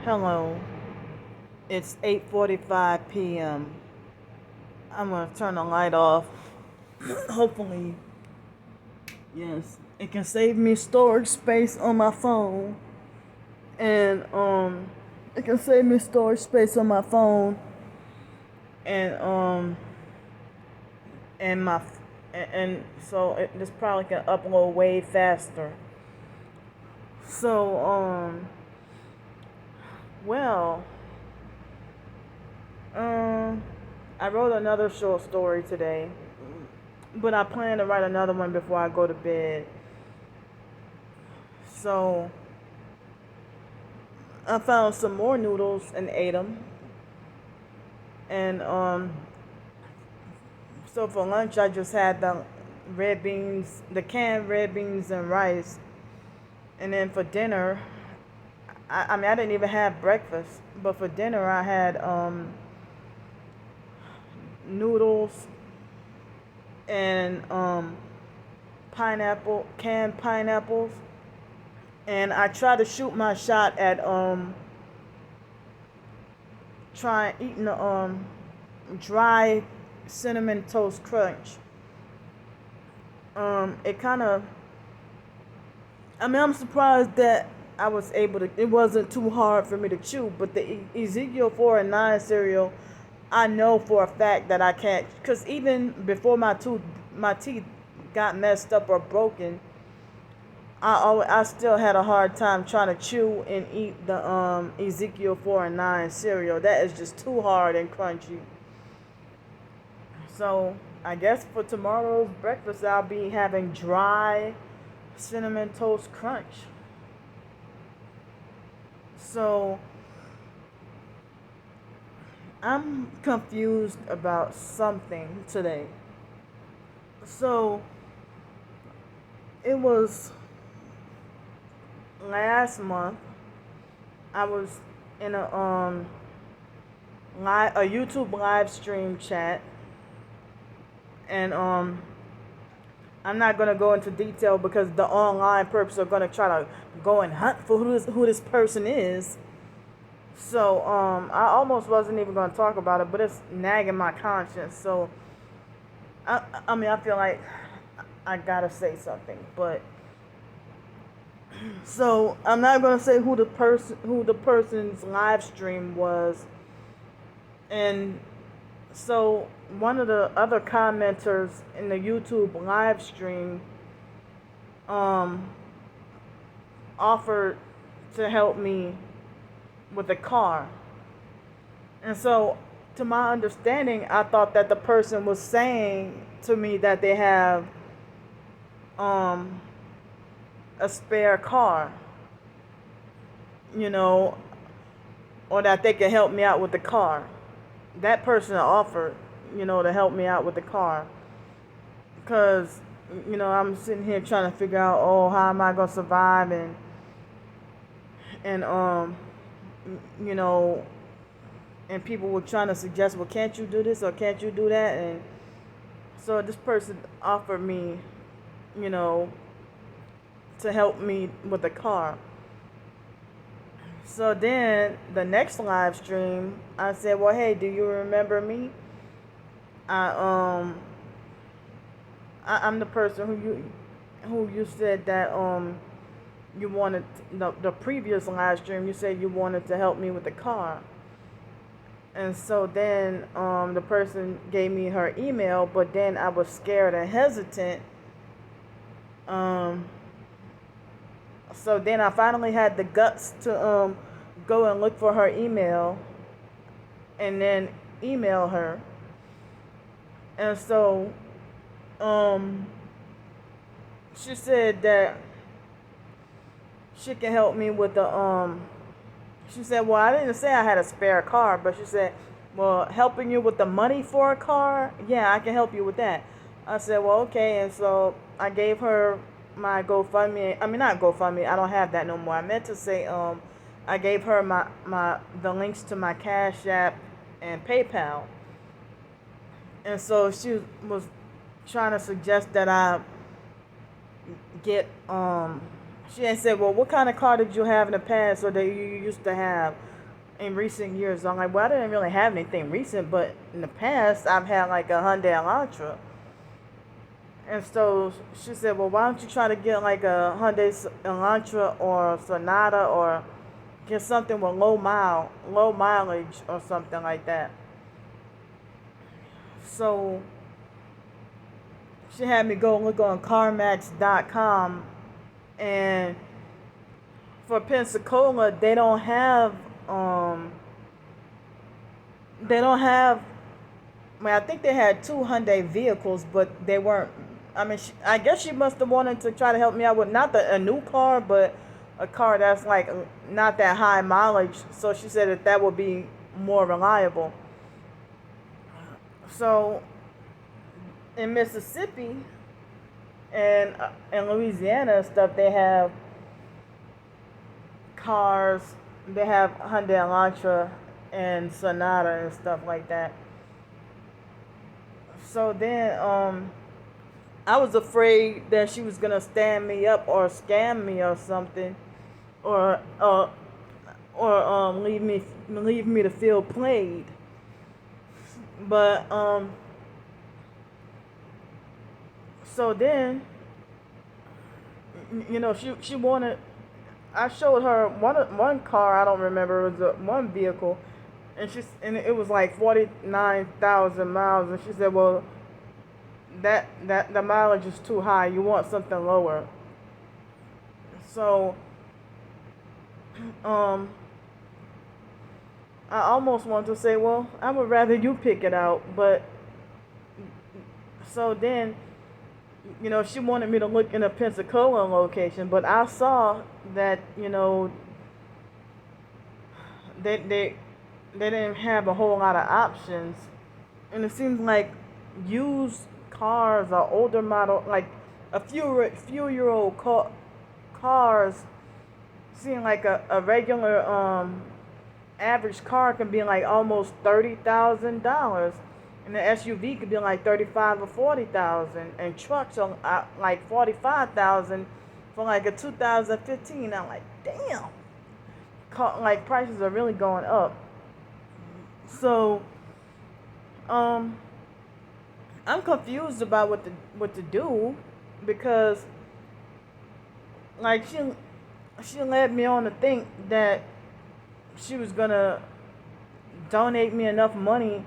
Hello, it's 8:45 p.m. I'm gonna turn the light off. Hopefully, yes, it can save me storage space on my phone, and it can save me storage space on my phone, and and my and so this probably can upload way faster. So well, um, I wrote another short story today. But I plan to write another one before I go to bed. So I found some more noodles and ate them. And so for lunch I just had the red beans, the canned red beans and rice. And then for dinner, I mean I didn't even have breakfast, but for dinner I had noodles and canned pineapples. And I tried to shoot my shot at trying eating the dry cinnamon toast crunch. It kind of, I mean, I'm surprised that I was able to. It wasn't too hard for me to chew. But the Ezekiel 4 and 9 cereal, I know for a fact that I can't. Cause even before my teeth got messed up or broken, I still had a hard time trying to chew and eat the Ezekiel 4 and 9 cereal. That is just too hard and crunchy. So I guess for tomorrow's breakfast I'll be having dry cinnamon toast crunch. So I'm confused about something today. So it was last month. I was in a YouTube live stream chat, and I'm not gonna go into detail because the online perps are gonna try to go and hunt for who this person is. So I almost wasn't even gonna talk about it, but it's nagging my conscience. So I mean I feel like I gotta say something, but so I'm not gonna say who the person's live stream was, and so one of the other commenters in the YouTube live stream um offered to help me with a car, and so to my understanding, I thought that the person was saying to me that they have um a spare car, you know, or that they can help me out with the car. That person offered, to help me out with the car. Because, I'm sitting here trying to figure out, oh, how am I going to survive? And you know, and people were trying to suggest, well, can't you do this or can't you do that? And so this person offered me, you know, to help me with the car. So then the next live stream, I said, "Well, hey, do you remember me? I I'm the person who you said that you wanted the previous live stream. You said you wanted to help me with the car." And so then the person gave me her email, but then I was scared and hesitant. Um, so then I finally had the guts to go and look for her email and then email her. And so she said that she can help me with the she said, well, I didn't say I had a spare car, but she said, well, helping you with the money for a car, yeah, I can help you with that. I said, well, okay. And so I gave her my GoFundMe. I mean, not GoFundMe. I don't have that no more. I meant to say I gave her the links to my Cash App and PayPal. And so she was trying to suggest that I get she had said, well, what kind of car did you have in the past or that you used to have? in recent years. I'm like, well, I didn't really have anything recent, but in the past, I've had like a Hyundai Elantra. And so she said, well, why don't you try to get like a Hyundai Elantra or Sonata, or get something with low mileage or something like that. So she had me go look on CarMax.com, and for Pensacola, um they don't have. I mean, I think they had two Hyundai vehicles, but they weren't. I mean, I guess she must have wanted to try to help me out with not a new car, but a car that's like not that high mileage. So she said that would be more reliable. So in Mississippi and in Louisiana and stuff, they have cars. They have Hyundai Elantra and Sonata and stuff like that. So then, I was afraid that she was gonna stand me up or scam me or something, or leave me to feel played. But so then, she wanted. I showed her one car. I don't remember. It was one vehicle, and it was like 49,000 miles. And she said, "Well, that the mileage is too high. You want something lower." So, um, I almost want to say, well, I would rather you pick it out, but so then, she wanted me to look in a Pensacola location, but I saw that, they didn't have a whole lot of options, and it seems like used cars or older model, like a few year old cars, seem like a regular average car can be like almost $30,000, and the SUV could be like 35 or 40,000, and trucks are like 45,000 for like a 2015. I'm like, damn, like prices are really going up. So, I'm confused about what to do, because like she led me on to think that she was gonna donate me enough money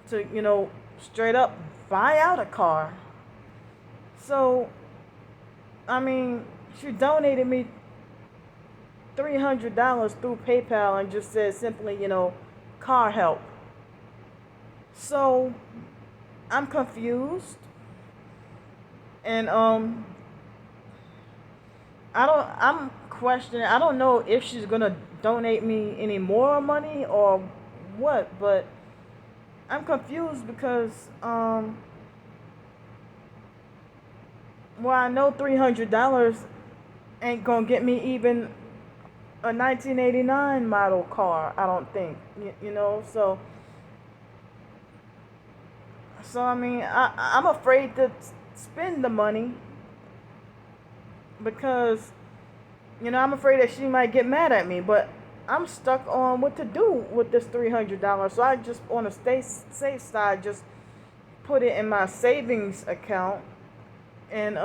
to, straight up buy out a car. So, I mean, she donated me $300 through PayPal and just said simply, car help. So, I'm confused, and I'm questioning. I don't know if she's gonna donate me any more money or what, but I'm confused because well, I know $300 ain't gonna get me even a 1989 model car. I don't think, so I mean, I'm afraid to spend the money, because I'm afraid that she might get mad at me, but I'm stuck on what to do with this $300. So I just, on a stay safe side, just put it in my savings account, and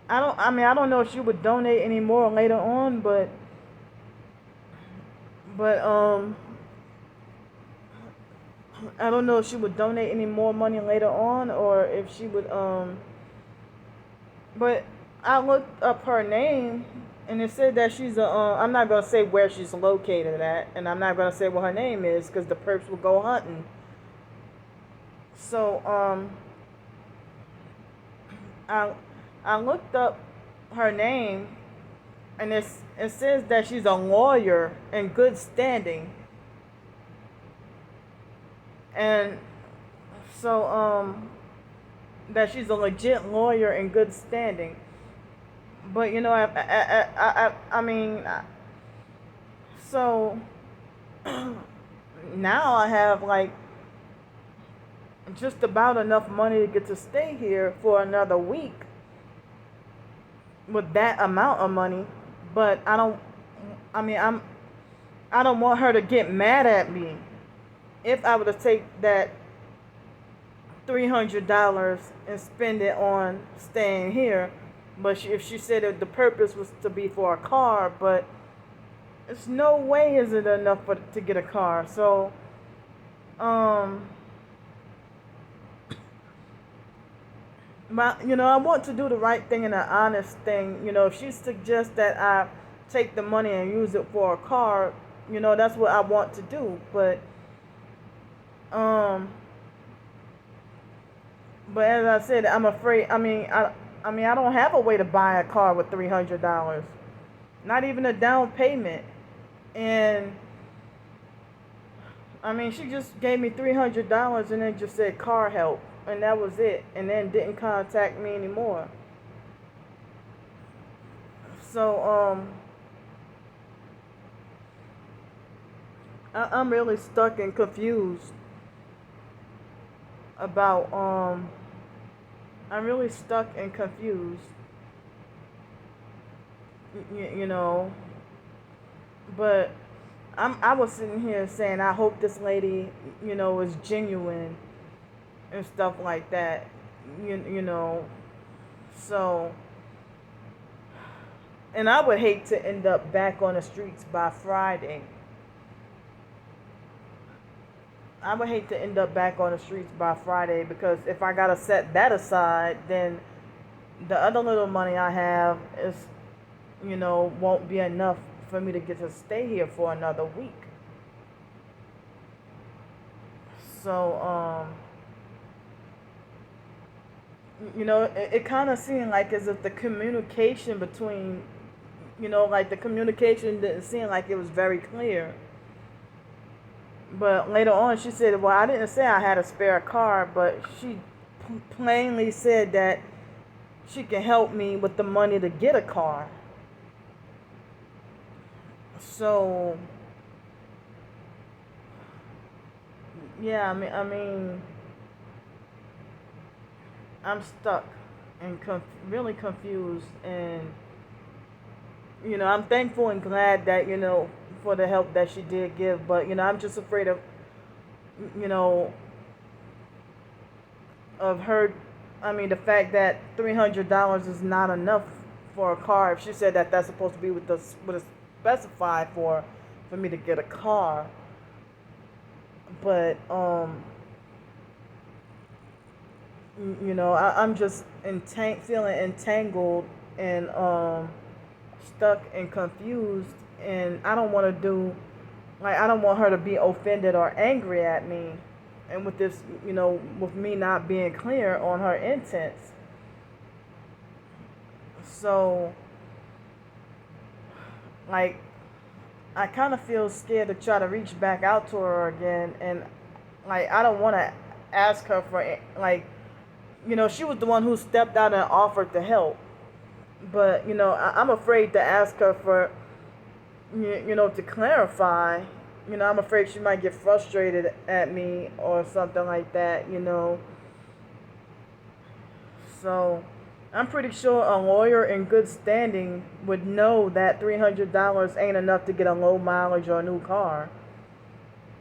I don't know if she would donate any more later on, but I don't know if she would donate any more money later on, or if she would but I looked up her name, and it said that she's I'm not gonna say where she's located at, and I'm not gonna say what her name is, because the perps will go hunting. So I looked up her name, and it says that she's a lawyer in good standing, and so that she's a legit lawyer in good standing. But I mean, so now I have like just about enough money to get to stay here for another week with that amount of money. But I mean, I don't want her to get mad at me if I were to take that $300 and spend it on staying here. But if she said that the purpose was to be for a car, but it's no way is it enough to get a car. So, um, I want to do the right thing and an honest thing. If she suggests that I take the money and use it for a car, that's what I want to do. Um, but as I said, I'm afraid. I don't have a way to buy a car with $300. Not even a down payment. And she just gave me $300 and then just said car help, and that was it. And then didn't contact me anymore. So I'm really stuck and confused about I'm really stuck and confused. You know, but I was sitting here saying I hope this lady, is genuine and stuff like that. You know, so, and I would hate to end up back on the streets by Friday. I would hate to end up back on the streets by Friday, because if I gotta set that aside, then the other little money I have is, won't be enough for me to get to stay here for another week. So, it kind of seemed like as if the communication between, like the communication didn't seem like it was very clear. But later on, she said, well, I didn't say I had a spare car, but she plainly said that she can help me with the money to get a car. So, yeah, I'm stuck and really confused, and I'm thankful and glad that for the help that she did give, but I'm just afraid of you know of her. The fact that $300 is not enough for a car. If she said that that's supposed to be what it's specified for me to get a car, but I'm just feeling entangled and stuck and confused, and I don't want to I don't want her to be offended or angry at me, and with this, with me not being clear on her intents. So, like, I kind of feel scared to try to reach back out to her again, and like I don't want to ask her for she was the one who stepped out and offered to help, but I'm afraid to ask her for to clarify. I'm afraid she might get frustrated at me or something like that. So I'm pretty sure a lawyer in good standing would know that $300 ain't enough to get a low mileage or a new car,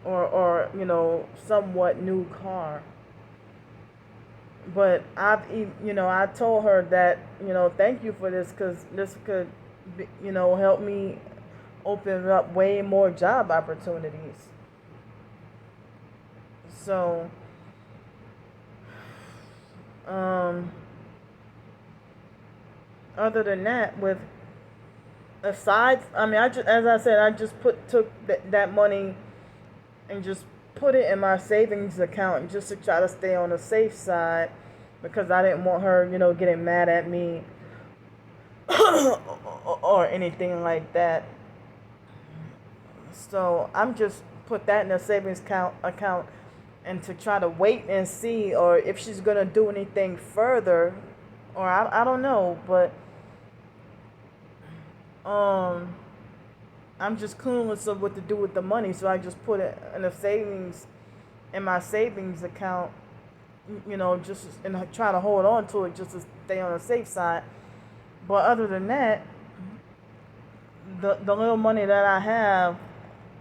or somewhat new car. But I told her that thank you for this, because this could help me open up way more job opportunities. So other than that, as I said, I just took that money and just put it in my savings account just to try to stay on the safe side, because I didn't want her getting mad at me or anything like that. So I'm just put that in a savings account, and to try to wait and see, or if she's gonna do anything further, or I don't know, but I'm just clueless of what to do with the money, so I just put it in my savings account, just and try to hold on to it just to stay on the safe side. But other than that, the little money that I have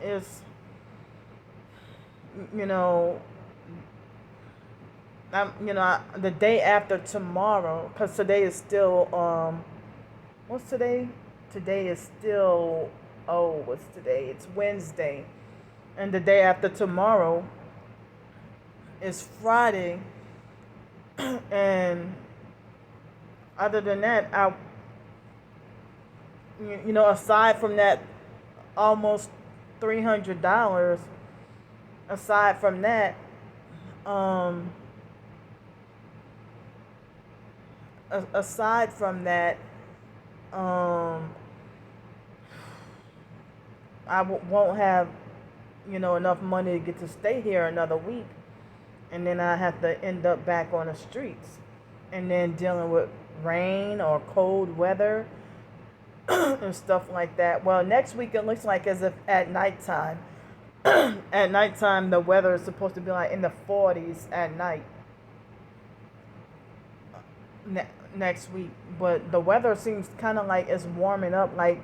is, you know, the day after tomorrow, because today is still, what's today? Today is still, oh, what's today? It's Wednesday. And the day after tomorrow is Friday. And other than that, aside from that almost $300, aside from that, um, aside from that, won't have, enough money to get to stay here another week. And then I have to end up back on the streets. And then dealing with rain or cold weather and stuff like that. Well, next week it looks like as if at nighttime. At nighttime, the weather is supposed to be like in the 40s at night. Next week. But the weather seems kind of like it's warming up. Like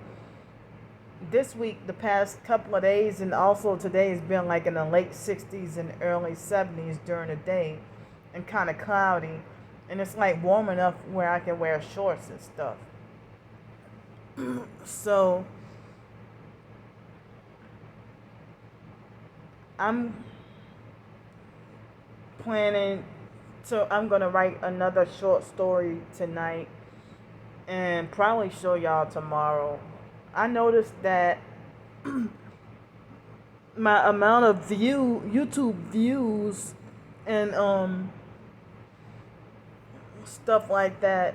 this week, the past couple of days, and also today has been like in the late 60s and early 70s during the day, and kind of cloudy, and it's like warm enough where I can wear shorts and stuff. So I'm planning I'm gonna write another short story tonight and probably show y'all tomorrow. I noticed that my amount of YouTube views and stuff like that,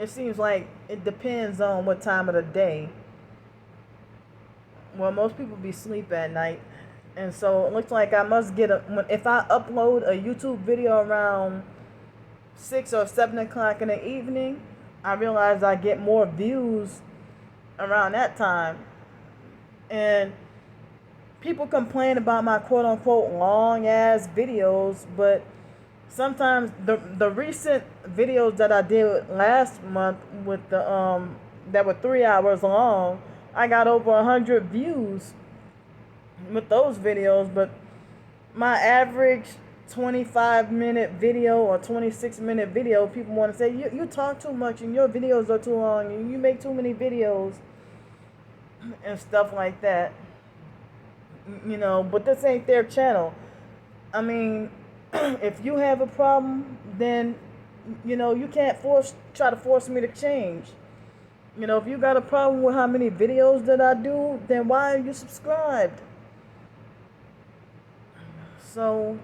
it seems like it depends on what time of the day. Well, most people be asleep at night, and so it looks like I must get if I upload a YouTube video around 6 or 7 o'clock in the evening, I realize I get more views around that time. And people complain about my quote unquote long ass videos, but sometimes the recent videos that I did last month with the that were 3 hours long, I got over 100 views with those videos. But my average 25-minute video or 26-minute video, people want to say you talk too much and your videos are too long and you make too many videos and stuff like that. But this ain't their channel. I mean, if you have a problem, then you can't try to force me to change. If you got a problem with how many videos that I do, then why are you subscribed? So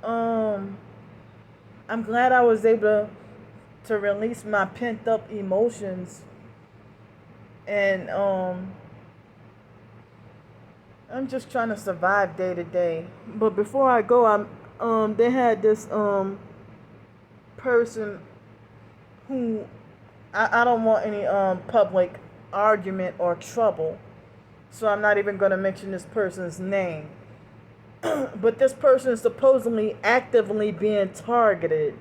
I'm glad I was able to release my pent up emotions, and I'm just trying to survive day to day. But before I go, they had this person who I don't want any public argument or trouble, so I'm not even going to mention this person's name. But this person is supposedly actively being targeted,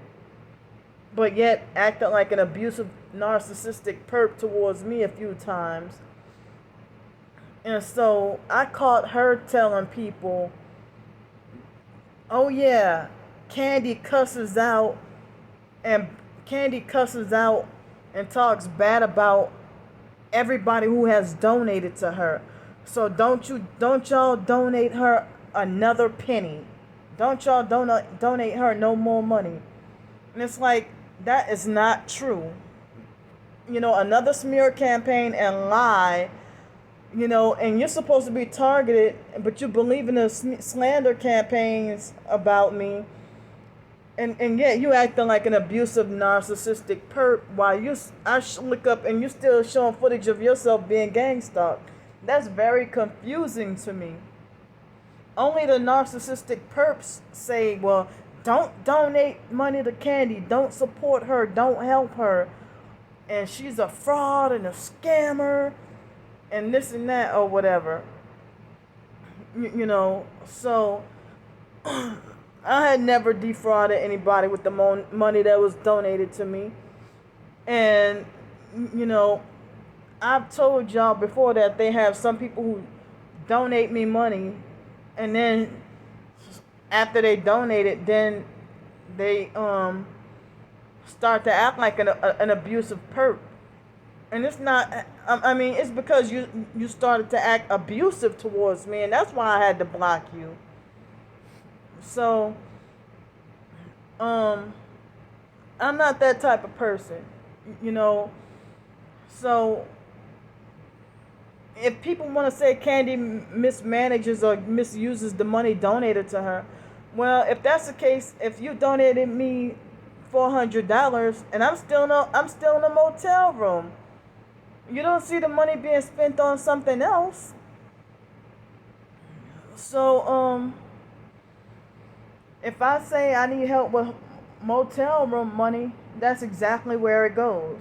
but yet acted like an abusive, narcissistic perp towards me a few times. And so I caught her telling people, oh yeah, Candy cusses out and talks bad about everybody who has donated to her. So don't y'all donate her another penny. Don't y'all donate her no more money. And it's like, that is not true. Another smear campaign and lie, and you're supposed to be targeted, but you believe in the slander campaigns about me. And yet you acting like an abusive, narcissistic perp while I look up and you still showing footage of yourself being gang stalked. That's very confusing to me. Only the narcissistic perps say, well, don't donate money to Candy, don't support her, don't help her, and she's a fraud and a scammer and this and that or whatever. So I had never defrauded anybody with the money that was donated to me. And I've told y'all before that they have some people who donate me money, and then after they donate it, then they start to act like an abusive perp. And it's not. I mean, it's because you started to act abusive towards me, and that's why I had to block you. So, um, I'm not that type of person, you know. So, if people want to say Candy mismanages or misuses the money donated to her, well, if that's the case, if you donated me $400 and I'm still in a motel room, you don't see the money being spent on something else. So, if I say I need help with motel room money, that's exactly where it goes.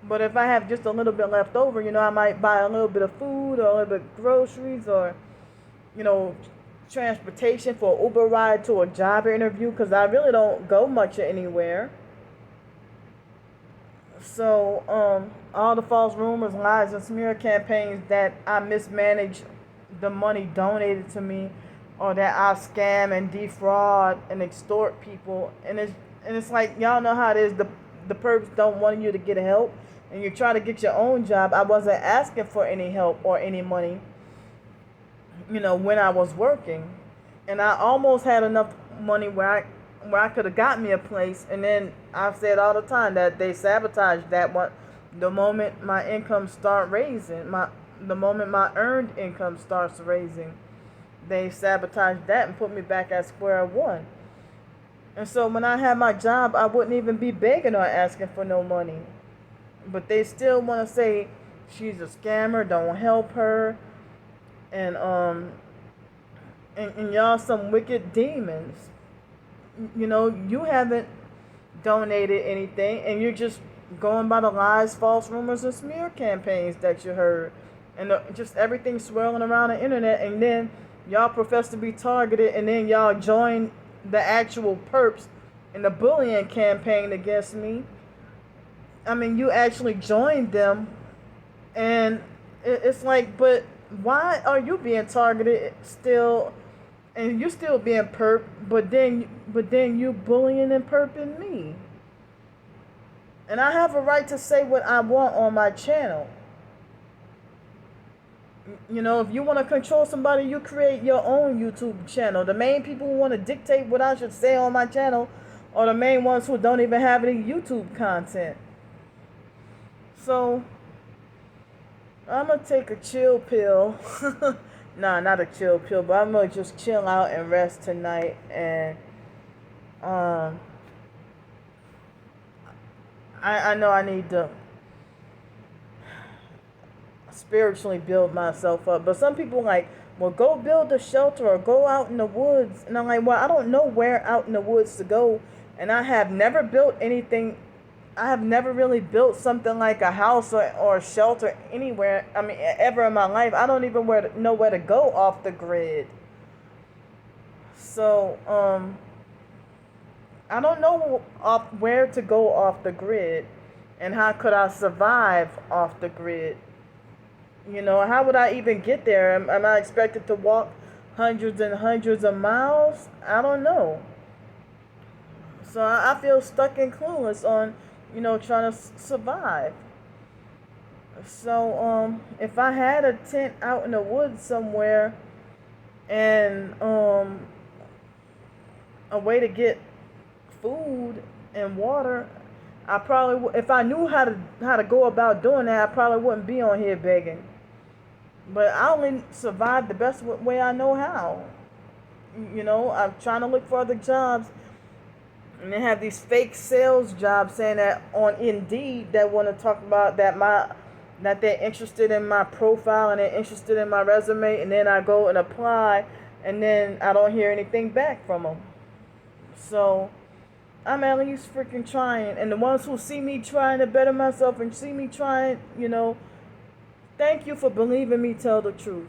But if I have just a little bit left over, I might buy a little bit of food or a little bit of groceries or, you know, transportation for an Uber ride to a job interview because I really don't go much anywhere. So, all the false rumors, lies, and smear campaigns that I mismanage the money donated to me, or that I scam and defraud and extort people, and it's like y'all know how it is. The perps don't want you to get help, and you try to get your own job. I wasn't asking for any help or any money, when I was working, and I almost had enough money where I could have got me a place, and then I've said all the time that they sabotaged that one. The moment my income start raising, the moment my earned income starts raising, they sabotaged that and put me back at square one. And so when I had my job, I wouldn't even be begging or asking for no money. But they still want to say she's a scammer, don't help her, and and y'all some wicked demons. You haven't donated anything, and you're just going by the lies, false rumors, and smear campaigns that you heard, and just everything swirling around the internet. And then y'all profess to be targeted, and then y'all join the actual perps in the bullying campaign against me. I mean, you actually joined them, and it's like, but why are you being targeted still? And you still being perp, but then you bullying and perping me. And I have a right to say what I want on my channel. If you want to control somebody, you create your own YouTube channel. The main people who want to dictate what I should say on my channel are the main ones who don't even have any YouTube content. So, I'm going to take a chill pill. Nah, not a chill pill, but I'm going to just chill out and rest tonight. And I know I need to spiritually build myself up. But some people like, well, go build a shelter or go out in the woods. And I'm like, well, I don't know where out in the woods to go. And I have never built anything. I have never really built something like a house or a shelter anywhere. I mean, ever in my life. I don't even know where to go off the grid. So, I don't know where to go off the grid. And how could I survive off the grid? How would I even get there? Am I expected to walk hundreds and hundreds of miles? I don't know. So I feel stuck and clueless on, trying to survive. So, if I had a tent out in the woods somewhere and a way to get food and water, I probably if I knew how to go about doing that, I probably wouldn't be on here begging. But I only survive the best way I know how. I'm trying to look for other jobs. And they have these fake sales jobs saying that on Indeed that want to talk about that they're interested in my profile and they're interested in my resume, and then I go and apply, and then I don't hear anything back from them. So I'm at least freaking trying, and the ones who see me trying to better myself and see me trying, thank you for believing me tell the truth.